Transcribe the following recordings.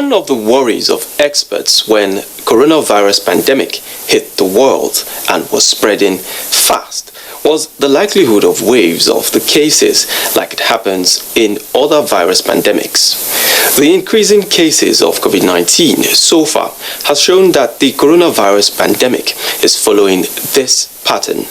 One of the worries of experts when coronavirus pandemic hit the world and was spreading fast was the likelihood of waves of the cases like it happens in other virus pandemics. The increasing cases of COVID-19 so far has shown that the coronavirus pandemic is following this pattern.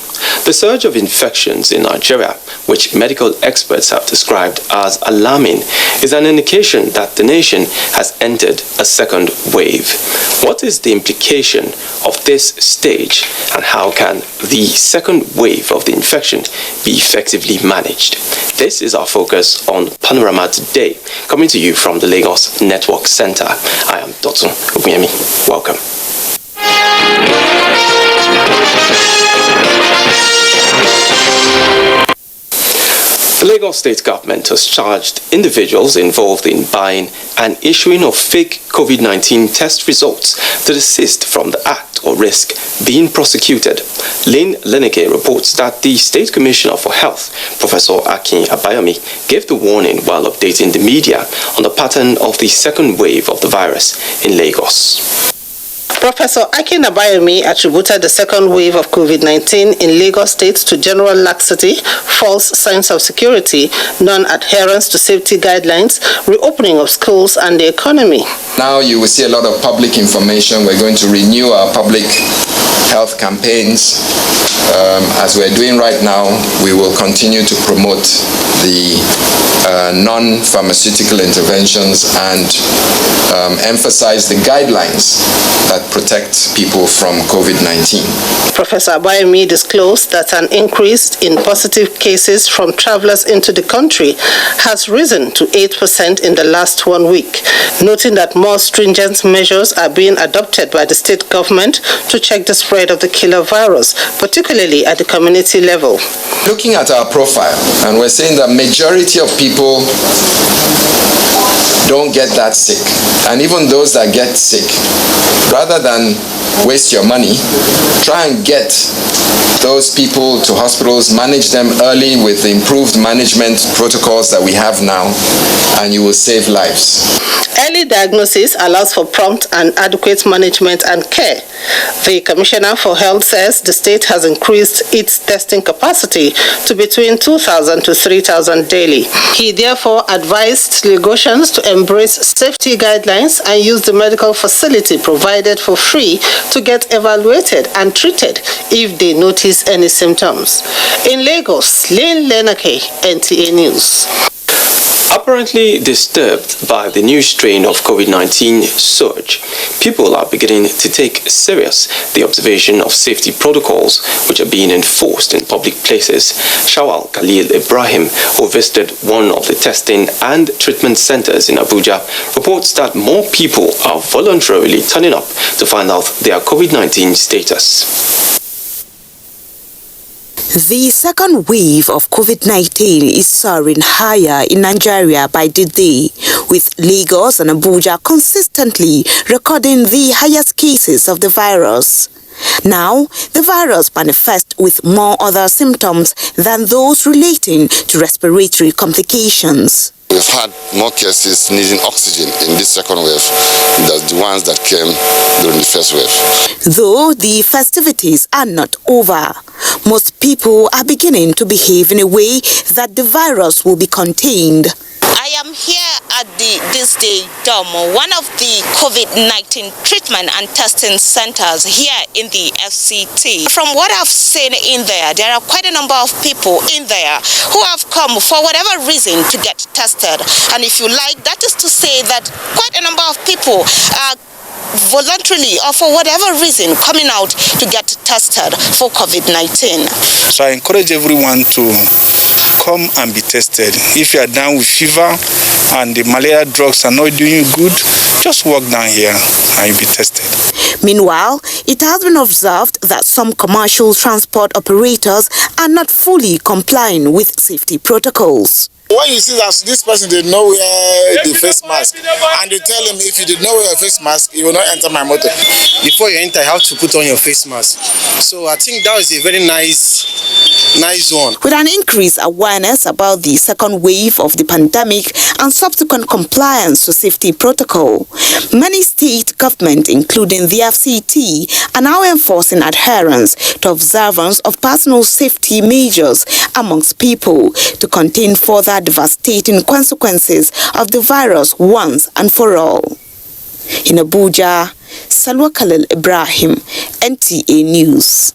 The surge of infections in Nigeria, which medical experts have described as alarming, is an indication that the nation has entered a second wave. What is the implication of this stage, and how can the second wave of the infection be effectively managed? This is our focus on Panorama today, coming to you from the Lagos Network Center. I am Dotun Ogunyemi. Welcome. The Lagos State government has charged individuals involved in buying and issuing of fake COVID-19 test results to desist from the act or risk being prosecuted. Lynn Leneke reports that the State Commissioner for Health, Professor Akin Abayomi, gave the warning while updating the media on the pattern of the second wave of the virus in Lagos. Professor Akin Abayomi attributed the second wave of COVID-19 in Lagos State to general laxity, false sense of security, non-adherence to safety guidelines, reopening of schools and the economy. Now you will see a lot of public information. We're going to renew our public health campaigns. As we're doing right now, we will continue to promote the non-pharmaceutical interventions and emphasize the guidelines that protect people from COVID-19. Professor Abayomi disclosed that an increase in positive cases from travelers into the country has risen to 8% in the last 1 week, noting that more stringent measures are being adopted by the state government to check the spread of the killer virus, particularly at the community level. Looking at our profile, and we're saying that majority of people don't get that sick. And even those that get sick, rather than waste your money, try and get those people to hospitals, manage them early with the improved management protocols that we have now, and you will save lives. Early diagnosis allows for prompt and adequate management and care. The Commissioner for Health says the state has increased its testing capacity to between 2,000 to 3,000 daily. He therefore advised Lagosians to embrace safety guidelines and use the medical facility provided for free to get evaluated and treated if they notice any symptoms. In Lagos, Lynn Leneke, NTA News. Apparently disturbed by the new strain of COVID-19 surge, people are beginning to take serious the observation of safety protocols which are being enforced in public places. Shawal Khalil Ibrahim, who visited one of the testing and treatment centers in Abuja, reports that more people are voluntarily turning up to find out their COVID-19 status. The second wave of COVID-19 is soaring higher in Nigeria by the day, with Lagos and Abuja consistently recording the highest cases of the virus. Now, the virus manifests with more other symptoms than those relating to respiratory complications. We've had more cases needing oxygen in this second wave than the ones that came during the first wave. Though the festivities are not over, most people are beginning to behave in a way that the virus will be contained. I am here at this day Domo, one of the COVID-19 treatment and testing centers here in the FCT. From what I've seen in there are quite a number of people in there who have come for whatever reason to get tested. And if you like, that is to say that quite a number of people are voluntarily or for whatever reason coming out to get tested for COVID-19. So I encourage everyone to come and be tested. If you are down with fever and the malaria drugs are not doing good, just walk down here and you'll be tested. Meanwhile, it has been observed that some commercial transport operators are not fully complying with safety protocols. When you see that this person did not wear the face mask, and they tell him if you did not wear a face mask, you will not enter my motor. Before you enter, you have to put on your face mask. So I think that is a very nice Nice one. With an increased awareness about the second wave of the pandemic and subsequent compliance to safety protocol, many state governments, including the FCT, are now enforcing adherence to observance of personal safety measures amongst people to contain further devastating consequences of the virus once and for all. In Abuja, Salwa Khalil Ibrahim, NTA News.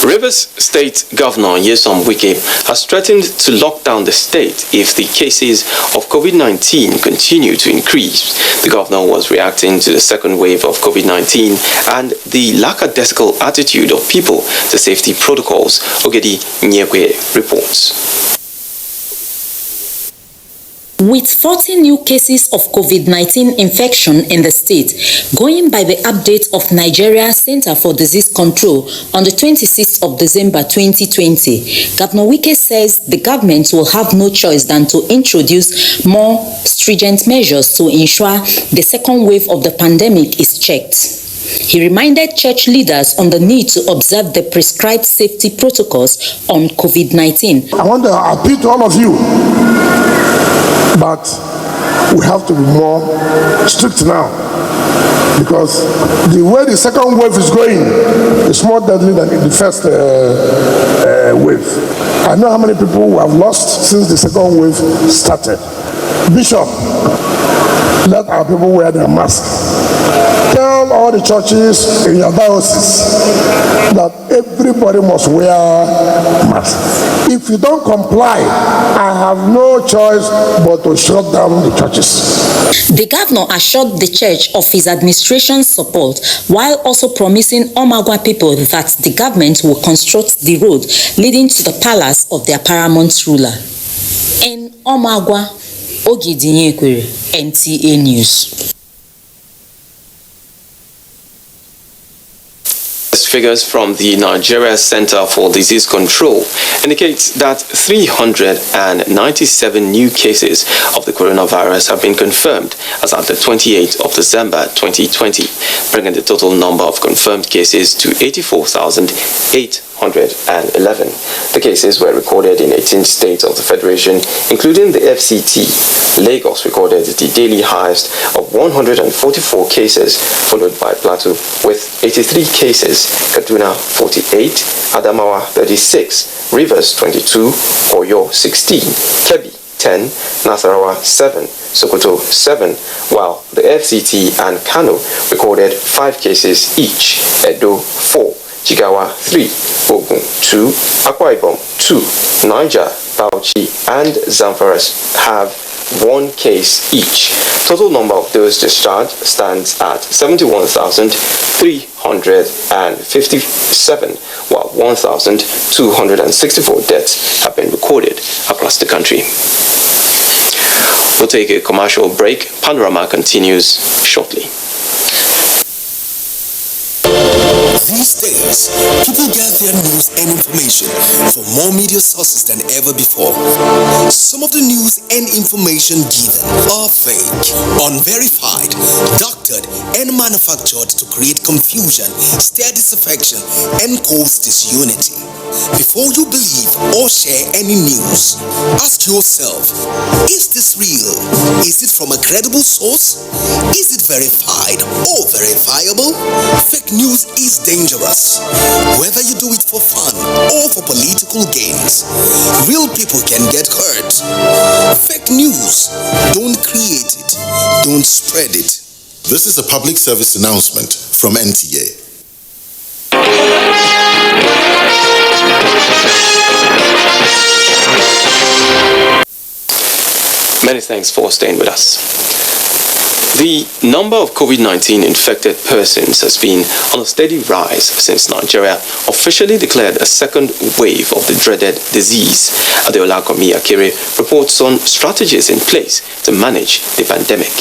Rivers State Governor Nyesom Wike has threatened to lock down the state if the cases of COVID-19 continue to increase. The governor was reacting to the second wave of COVID-19 and the lackadaisical attitude of people to safety protocols. Ogedi Nyekwe reports. With 40 new cases of COVID-19 infection in the state, going by the update of Nigerian Center for Disease Control on the 26th of December 2020, Governor Wike says the government will have no choice than to introduce more stringent measures to ensure the second wave of the pandemic is checked. He reminded church leaders on the need to observe the prescribed safety protocols on COVID-19. I want to appeal to all of you, but we have to be more strict now, because the way the second wave is going is more deadly than the first wave. I know how many people we have lost since the second wave started. Bishop, let our people wear their masks. Tell all the churches in your diocese that everybody must wear masks. If you don't comply, I have no choice but to shut down the churches. The governor assured the church of his administration's support while also promising Omagwa people that the government will construct the road leading to the palace of their paramount ruler. In Omagwa, Ogedi Nyekwe, NTA News. Figures from the Nigerian Center for Disease Control indicates that 397 new cases of the coronavirus have been confirmed as at the 28th of December 2020, bringing the total number of confirmed cases to 84,811. The cases were recorded in 18 states of the Federation, including the FCT. Lagos recorded the daily highest of 144 cases, followed by Plateau with 83 cases, Kaduna 48, Adamawa 36, Rivers 22, Oyo 16, Kebbi 10, Nasarawa 7, Sokoto 7, while the FCT and Kano recorded 5 cases each, Edo 4, Jigawa 3, Ogun 2, Akwa Ibom 2, Niger, Bauchi and Zamfara have 1 case each. Total number of those discharged stands at 71,357, while 1,264 deaths have been recorded across the country. We'll take a commercial break. Panorama continues shortly. These days, people get their news and information from more media sources than ever before. Some of the news and information given are fake, unverified, doctored, and manufactured to create confusion, stir disaffection, and cause disunity. Before you believe or share any news, ask yourself, is this real? Is it from a credible source? Is it verified or verifiable? Fake news is dangerous, whether you do it for fun or for political gains. Real people can get hurt. Fake news, don't create it, don't spread it. This is a public service announcement from NTA. Many thanks for staying with us. The number of COVID-19 infected persons has been on a steady rise since Nigeria officially declared a second wave of the dreaded disease. Adeola Komi Akere reports on strategies in place to manage the pandemic.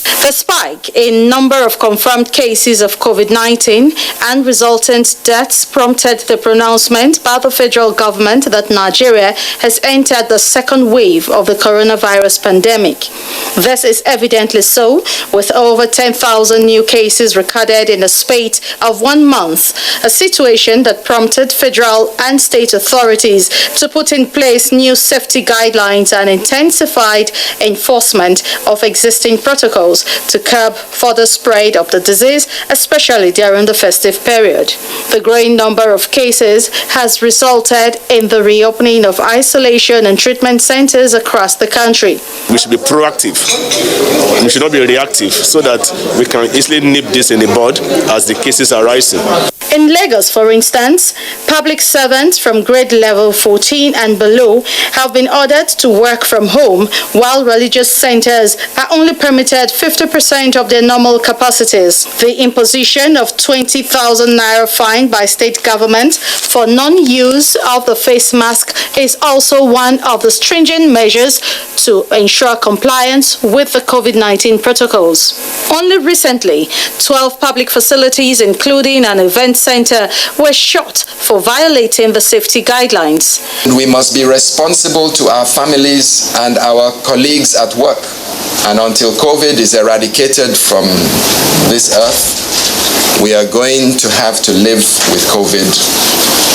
The spike in number of confirmed cases of COVID-19 and resultant deaths prompted the pronouncement by the federal government that Nigeria has entered the second wave of the coronavirus pandemic. This is evidently so, with over 10,000 new cases recorded in the space of 1 month, a situation that prompted federal and state authorities to put in place new safety guidelines and intensified enforcement of existing protocols to curb further spread of the disease, especially during the festive period. The growing number of cases has resulted in the reopening of isolation and treatment centers across the country. We should be proactive. We should not be reactive so that we can easily nip this in the bud as the cases are rising. In Lagos, for instance, public servants from grade level 14 and below have been ordered to work from home, while religious centers are only permitted 50% of their normal capacities. The imposition of 20,000 naira fine by state government for non-use of the face mask is also one of the stringent measures to ensure compliance with the COVID-19 protocols. Only recently, 12 public facilities, including an event center, were shut for violating the safety guidelines. We must be responsible to our families and our colleagues at work. And until COVID is eradicated from this earth, we are going to have to live with COVID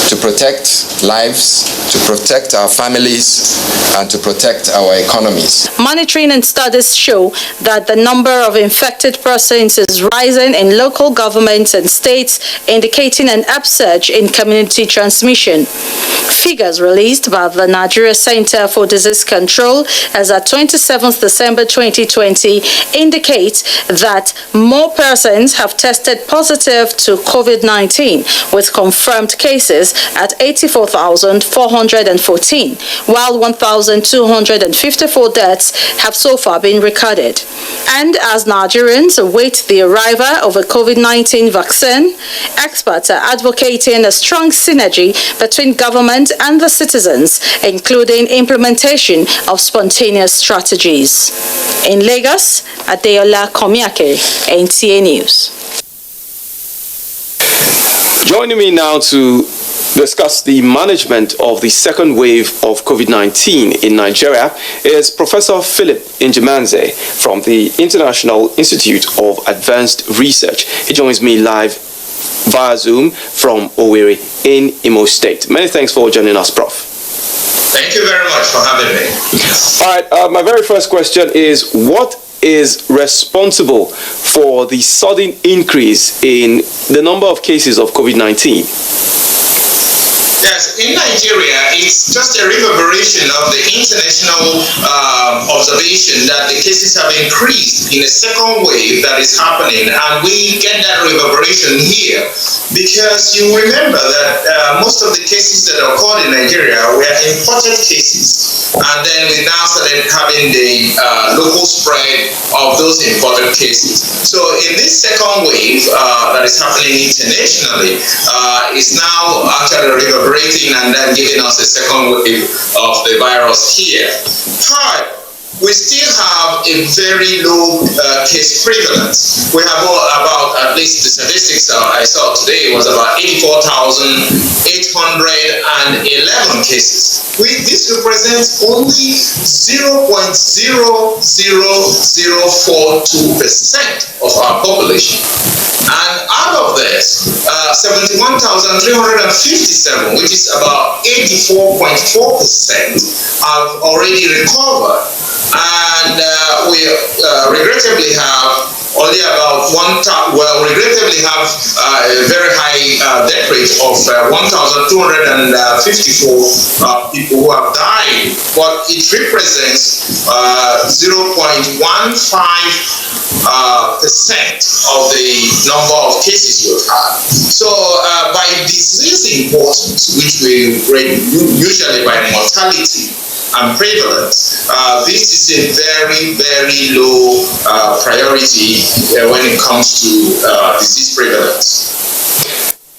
to protect lives, to protect our families, and to protect our economies. Monitoring and studies show that the number of infected persons is rising in local governments and states, indicating an upsurge in community transmission. Figures released by the Nigeria Center for Disease Control as at 27th December 2020 indicate that more persons have tested positive to COVID-19, with confirmed cases at 84,414, while 1,254 deaths have so far been recorded. And as Nigerians await the arrival of a COVID-19 vaccine, experts are advocating a strong synergy between government and the citizens, including implementation of spontaneous strategies. In Lagos, Adeola Komiake, NTA News. Joining me now to discuss the management of the second wave of COVID-19 in Nigeria is Professor Philip Njimanze from the International Institute of Advanced Research. He joins me live via Zoom from Owerri in Imo State. Many thanks for joining us, Prof. Thank you very much for having me. All right, my very first question is, what is responsible for the sudden increase in the number of cases of COVID-19? Yes, in Nigeria, it's just a reverberation of the international observation that the cases have increased in a second wave that is happening, and we get that reverberation here because you remember that most of the cases that occurred in Nigeria were imported cases, and then we now started having the local spread of those imported cases. So in this second wave that is happening internationally, is now actually reverberating and then giving us a second wave of the virus here. However, we still have a very low case prevalence. We have about, at least the statistics I saw today was about 84,811 cases. This represents only 0.00042% of our population. And out of this, 71,357, which is about 84.4%, have already recovered. And we regrettably have only about regrettably have a very high death rate of 1,254 people who have died, but it represents 0.15% of the number of cases we've had. So by disease importance, which we rate usually by mortality and prevalence, this is a very, very low priority when it comes to disease prevalence.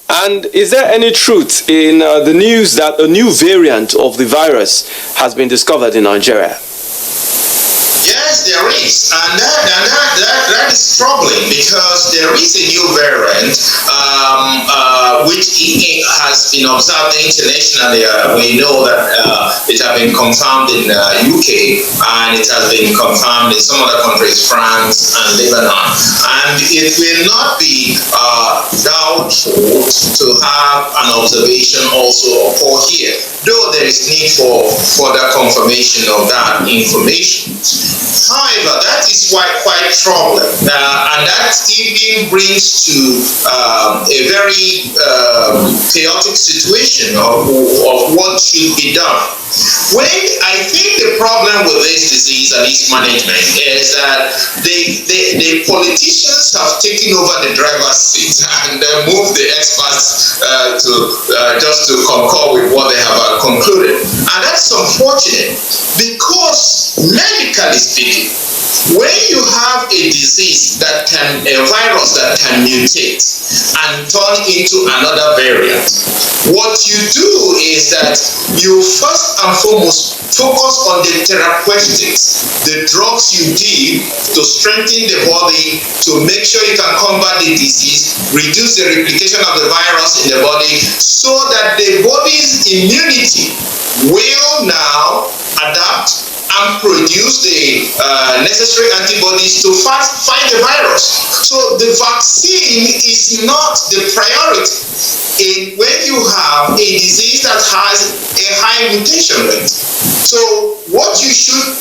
And is there any truth in the news that a new variant of the virus has been discovered in Nigeria? Yes, there There is, and that is troubling, because there is a new variant which has been observed internationally. We know that it has been confirmed in UK, and it has been confirmed in some other countries, France and Lebanon. And it will not be doubtful to have an observation also occur here, though there is need for further confirmation of that information. However, that is quite troubling, and that even brings to a very chaotic situation of what should be done. When I think the problem with this disease and its management is that the politicians have taken over the driver's seat and moved the experts just to concur with what they have concluded. And that's unfortunate, because medically speaking, when you have a disease a virus that can mutate and turn into another variant, what you do is that you first and foremost focus on the therapeutics, the drugs you give to strengthen the body to make sure you can combat the disease, reduce the replication of the virus in the body, so that the body's immunity will now adapt and produce the necessary antibodies to fight the virus. So the vaccine is not the priority when you have a disease that has a high mutation rate. So what we should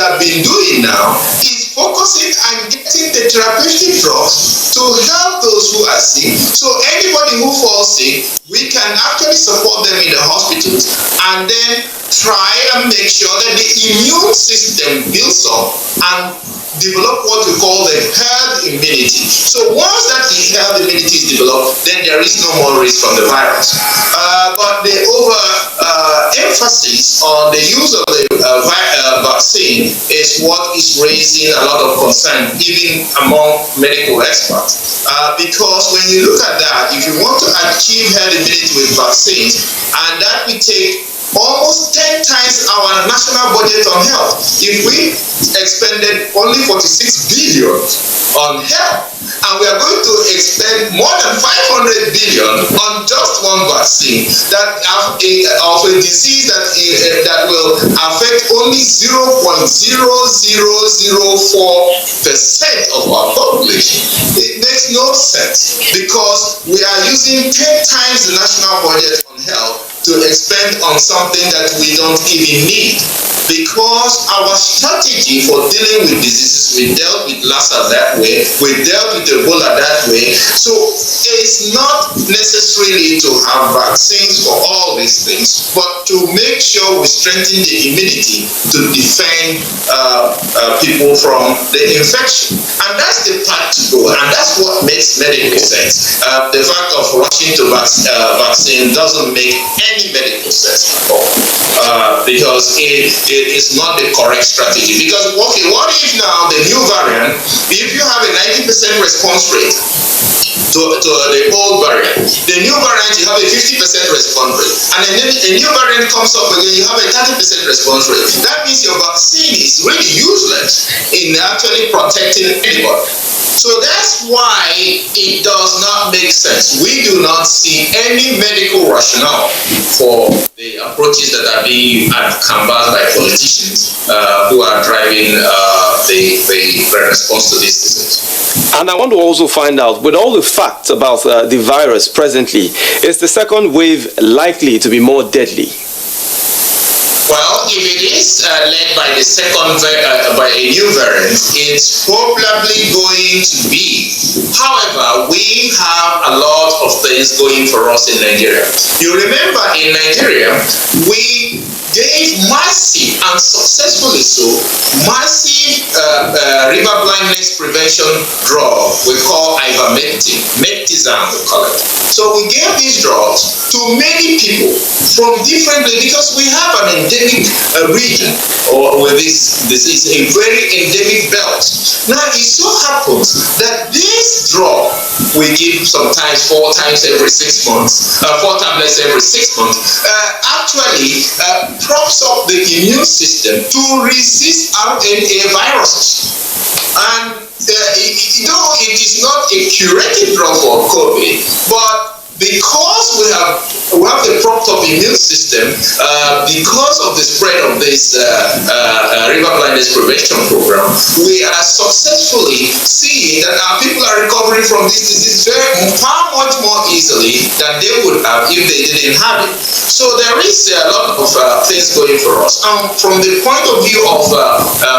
have been doing now is focusing on getting the therapeutic drugs to help those who are sick. So anybody who falls sick, we can actually support them in the hospitals, and then try and make sure that the immune system builds up and develop what we call the herd immunity. So once that herd immunity is developed, then there is no more risk from the virus. But the emphasis on the use of the vaccine is what is raising a lot of concern, even among medical experts. Because when you look at that, if you want to achieve herd immunity with vaccines, and that will take almost 10 times our national budget on health. If we expended only 46 billion on health, and we are going to expend more than 500 billion on just one vaccine of a disease that will affect only 0.0004% of our population, it makes no sense, because we are using 10 times the national budget on health to expend on something that we don't even need. Because our strategy for dealing with diseases, we dealt with Lassa that way, we dealt with Ebola that way. So it's not necessarily to have vaccines for all these things, but to make sure we strengthen the immunity to defend people from the infection. And that's the path to go, and that's what makes medical sense. The fact of rushing to vaccine doesn't make any medical sense at all, because it is not the correct strategy. Because okay, what if now the new variant, if you have a 90% response rate to the old variant, the new variant you have a 50% response rate, and then a new variant comes up again, you have a 30% response rate. That means your vaccine is really useless in actually protecting anybody. So that's why it does not make sense. We do not see any medical rationale for the approaches that are being canvassed by politicians who are driving the response to this disease. And I want to also find out, with all the facts about the virus presently, is the second wave likely to be more deadly? Well, if it is led by the by a new variant, it's probably going to be. However, we have a lot of things going for us in Nigeria. You remember in Nigeria, we gave massive, and successfully so, massive river blindness prevention drug we call ivermectin, Mectizan we call it. So we gave these drugs to many people from different places, because we have an endemic region with this disease, a very endemic belt. Now it so happens that this drug we give sometimes 4 times every 6 months, 4 tablets every 6 months, actually props up the immune system to resist RNA viruses. And though it is not a curative drug for COVID, but because we have the propped up immune system, because of the spread of this river blindness prevention program, we are successfully seeing that our people are recovering from this disease far much more easily than they would have if they didn't have it. So there is a lot of things going for us. From the point of view of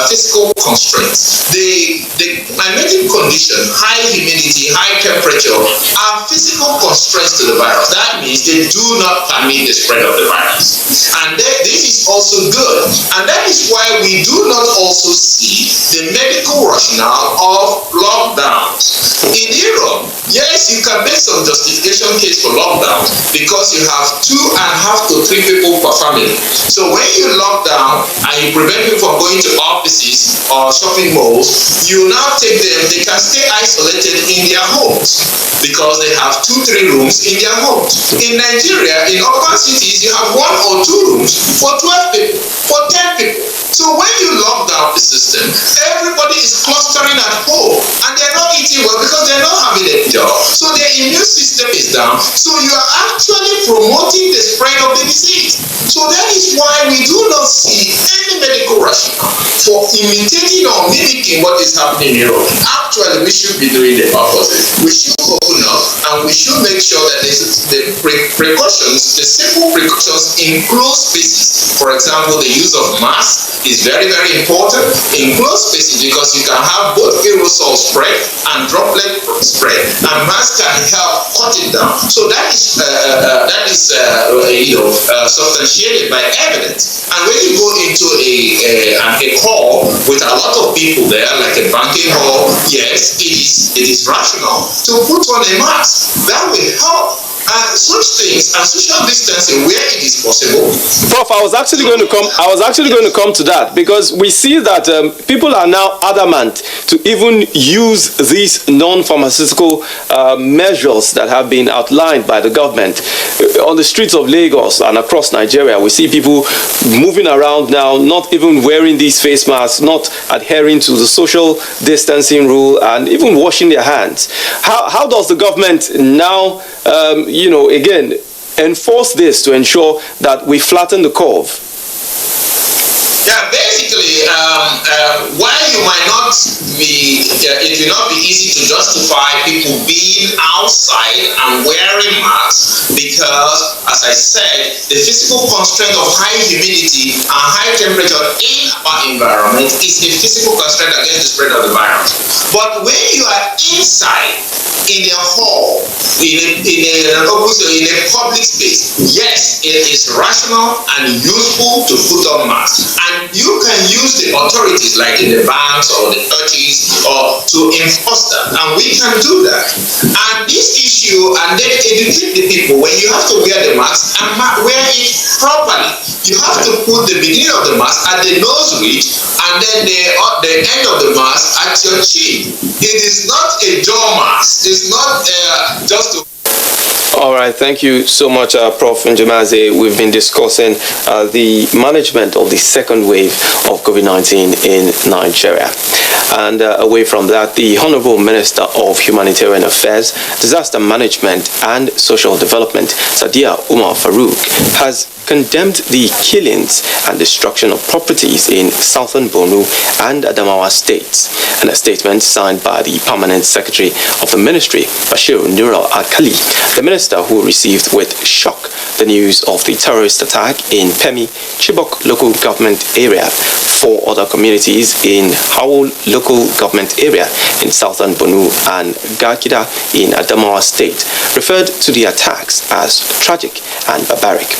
physical constraints, the climatic condition, high humidity, high temperature, are physical constraints to the virus. That means they do not permit the spread of the virus. And this is also good. And that is why we do not also see the medical rationale of lockdowns. In Europe, yes, you can make some justification case for lockdown because you have 2.5 to 3 people per family. So when you lock down and you prevent people from going to offices or shopping malls, you now take them, they can stay isolated in their homes because they have 2-3 rooms in their homes. In Nigeria, in urban cities, you have 1 or 2 rooms for 12 people, for 10 people. So when you lock down the system, everybody is clustering at home and they're not eating well because they're not having a job. So their immune system is down. So you are actually promoting the spread of the disease. So that is why we do not see any medical rationale for imitating or mimicking what is happening in Europe. Actually, we should be doing the opposite. We should open up and we should make sure that the precautions, the simple precautions in closed spaces. For example, the use of masks is very, very important in closed spaces because you can have both aerosol spread and droplet spread, and masks can help cut it down. So that is substantiated by evidence. And when you go into a hall with a lot of people there, like a banking hall, yes, it is rational to put on a mask. That will help. Such things and social distancing where it is possible. Prof, I was actually going to come to that because we see that people are now adamant to even use these non-pharmaceutical measures that have been outlined by the government. On the streets of Lagos and across Nigeria, we see people moving around now, not even wearing these face masks, not adhering to the social distancing rule, and even washing their hands. How does the government now again, enforce this to ensure that we flatten the curve? Yeah, basically, while you might not be, it will not be easy to justify people being outside and wearing masks because, as I said, the physical constraint of high humidity and high temperature in our environment is a physical constraint against the spread of the virus. But when you are inside, in a hall, in a public space, yes, it is rational and useful to put on masks. And you can use the authorities like in the banks or the churches or to enforce that. And we can do that. And this issue, and then educate the people, when you have to wear the mask and wear it properly. You have to put the beginning of the mask at the nose ridge and then the end of the mask at your chin. It is not a jaw mask. It's not just to... All right, thank you so much, Prof. Njemaze. We've been discussing the management of the second wave of COVID-19 in Nigeria. And away from that, the Honorable Minister of Humanitarian Affairs, Disaster Management and Social Development, Sadiya Umar Farouk, has condemned the killings and destruction of properties in southern Borno and Adamawa states. In a statement signed by the Permanent Secretary of the Ministry, Bashir Nural Akali, the minister who received with shock the news of the terrorist attack in Pemi, Chibok local government area, 4 other communities in Howell local government area in southern Borno and Gakida in Adamawa state, referred to the attacks as tragic and barbaric.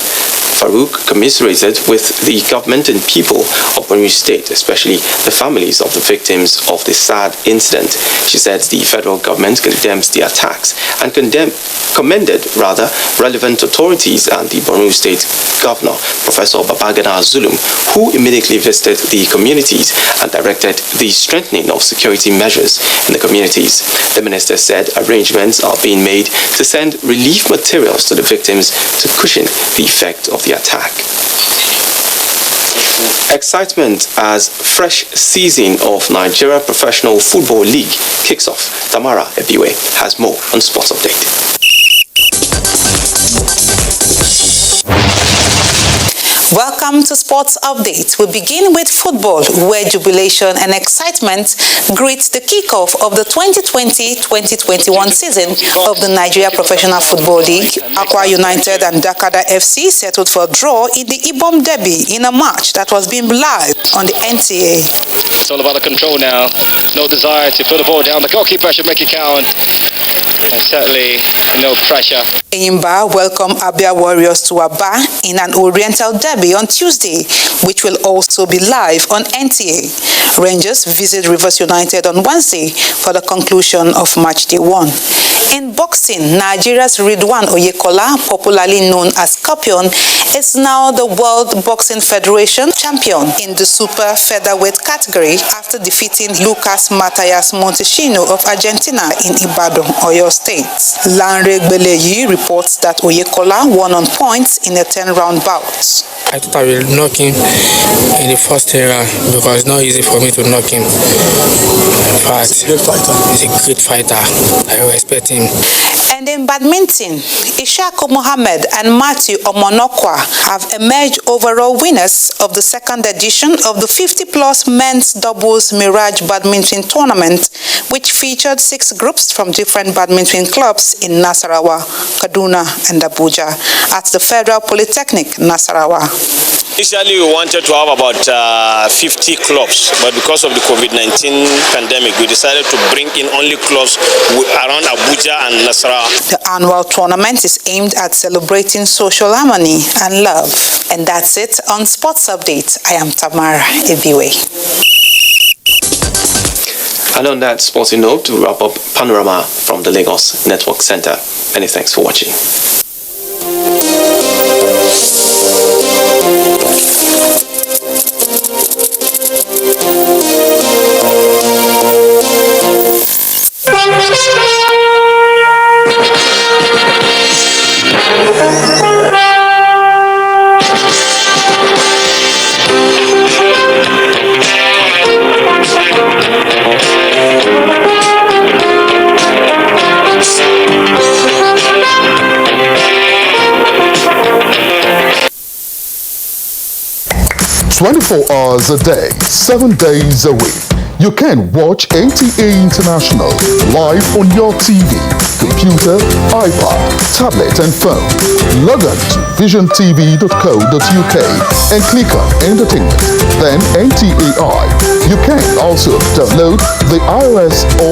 Farouk commiserated with the government and people of Borno State, especially the families of the victims of the sad incident. She said the federal government condemns the attacks and commended relevant authorities and the Borno State Governor, Professor Babagana Zulum, who immediately visited the communities and directed the strengthening of security measures in the communities. The minister said arrangements are being made to send relief materials to the victims to cushion the effect of the attack. Excitement as fresh season of Nigeria Professional Football League kicks off. Tamara Ebiwe has more on Sports Update. Welcome to Sports Update. We begin with football, where jubilation and excitement greet the kickoff of the 2020-2021 season of the Nigeria Professional Football League. Akwa United and Dakada FC settled for a draw in the Ibom Derby in a match that was being live on the NTA. It's all about the control now. No desire to put the ball down. The goalkeeper should make it count. And certainly no pressure. Enyimba welcome Abia Warriors to Aba in an Oriental Derby on Tuesday, which will also be live on NTA. Rangers visit Rivers United on Wednesday for the conclusion of Match Day 1. In boxing, Nigeria's Ridwan Oyekola, popularly known as Scorpion, is now the World Boxing Federation champion in the super featherweight category after defeating Lucas Matias Montesino of Argentina in Ibadan, Oyo State. Lanre Gbeleyi reports that Oyekola won on points in a 10-round bout. I thought I will knock him in the first round because it's not easy for me to knock him. But he's a great fighter. I respect him. And in badminton, Ishaku Mohammed and Matthew Omonokwa have emerged overall winners of the second edition of the 50-plus men's doubles Mirage Badminton Tournament, which featured 6 groups from different badminton clubs in Nasarawa, Kaduna, and Abuja at the Federal Polytechnic, Nasarawa. Initially, we wanted to have about 50 clubs, but because of the COVID-19 pandemic, we decided to bring in only clubs around Abuja and Nasarawa. The annual tournament is aimed at celebrating social harmony and love. And that's it on Sports Update. I am Tamara Ebiwe. And on that sporting note, to wrap up Panorama from the Lagos Network Center. Many thanks for watching. "24 hours a day, 7 days a week. You can watch NTA International live on your TV, computer, iPad, tablet and phone. Log on to visiontv.co.uk and click on Entertainment, then NTAI. You can also download the iOS or